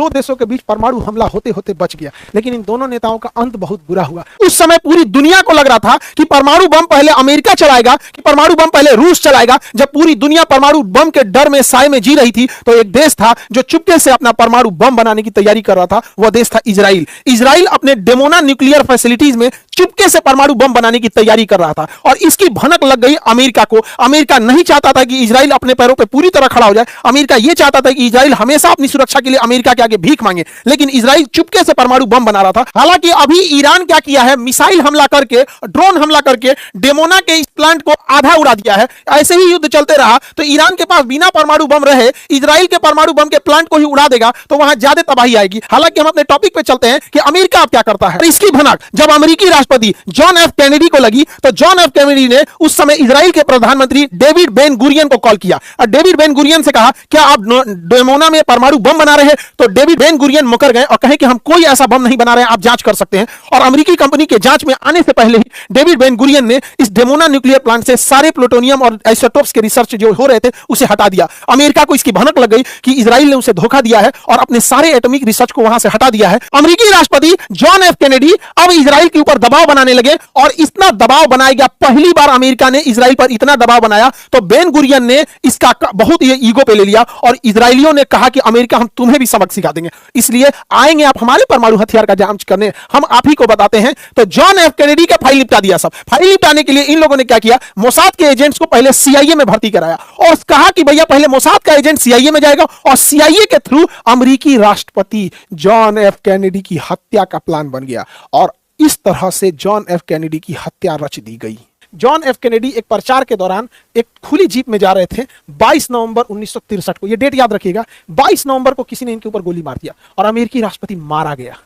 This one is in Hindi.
दो देशों के बीच परमाणु हमला होते होते बच गया, लेकिन इन दोनों नेताओं का अंत बहुत बुरा हुआ। उस समय पूरी दुनिया को लग रहा था कि परमाणु बम पहले अमेरिका चलाएगा, कि परमाणु बम पहले रूस चलाएगा। जब पूरी दुनिया परमाणु बम के डर में साए में जी रही थी, तो एक देश था जो चुपके से अपना परमाणु बम बनाने की तैयारी कर रहा था, वह देश था इजराइल। इजराइल अपने डेमोना न्यूक्लियर फैसिलिटीज में चुपके से परमाणु बम बनाने की तैयारी कर रहा था, और इसकी भनक लग गई अमेरिका को। अमेरिका नहीं चाहता था कि इजराइल अपने पैरों पर पूरी तरह खड़ा हो जाए। अमेरिका यह चाहता था कि इजराइल हमेशा अपनी सुरक्षा के लिए अमेरिका के आगे भीख मांगे, लेकिन इजराइल चुपके से परमाणु बम बना रहा था। हालांकि अभी ईरान क्या किया है, मिसाइल हमला करके, ड्रोन हमला करके डेमोना के इस प्लांट को आधा उड़ा दिया है। ऐसे ही युद्ध चलते रहा तो ईरान के पास बिना परमाणु बम रहे इजराइल के परमाणु बम के प्लांट को ही उड़ा देगा, तो वहां ज्यादा तबाही आएगी। हालांकि हम अपने टॉपिक पे चलते हैं कि अमेरिका अब क्या करता है। इसकी भनक जब अमेरिकी राष्ट्रपति जॉन एफ कैनेडी को लगी, तो जॉन एफ कैनेडी ने उस समय इजराइल के प्रधानमंत्री डेविड बेन गुरियन को कॉल किया और डेविड बेन गुरियन से कहा, क्या आप डेमोना में परमाणु बम बना रहे हैं? तो डेविड बेन गुरियन मुकर गए और कहे कि हम कोई ऐसा बम नहीं बना रहे हैं, आप जांच कर सकते हैं। और अमेरिकी कंपनी के जांच में आने से पहले ही डेविड बेन गुरियन ने इस डेमोना न्यूक्लियर प्लांट से सारे प्लूटोनियम और आइसोटोप्स के रिसर्च जो हो रहे थे उसे हटा दिया। अमेरिका को इसकी भनक लग गई कि इजराइल ने उसे धोखा दिया है और अपने सारे एटॉमिक रिसर्च को वहां से हटा दिया है। अमेरिकी राष्ट्रपति जॉन एफ कैनेडी अब इजराइल के ऊपर दबाव बनाने लगे और इतना दबाव बनाया गया, पहली बार अमेरिका ने इजराइल पर इतना दबाव बनाया तो बेन गुरियन ने इसका बहुत ये ईगो पे ले लिया और इजराइलियों ने कहा कि अमेरिका हम तुम्हें भी सबक सिखा देंगे, इसलिए आएंगे आप हमारे परमाणु हथियार का जांच करने, हम आप ही को बताते हैं। तो जॉन एफ कैनेडी का फाइल निपटा दिया। सब फाइल निपटाने के लिए इन लोगों ने क्या किया, मोसाद के एजेंट्स को पहले सीआईए में भर्ती कराया और कहा कि भैया पहले मोसाद का एजेंट सीआईए में जाएगा और सीआईए के थ्रू अमेरिकी राष्ट्रपति जॉन एफ कैनेडी की हत्या का प्लान बन गया और इस तरह से जॉन एफ कैनेडी की हत्या रच दी गई। जॉन एफ कैनेडी एक प्रचार के दौरान एक खुली जीप में जा रहे थे 22 नवंबर 1963 को, यह डेट याद रखिएगा। 22 नवंबर को किसी ने इनके ऊपर गोली मार दिया और अमेरिकी राष्ट्रपति मारा गया।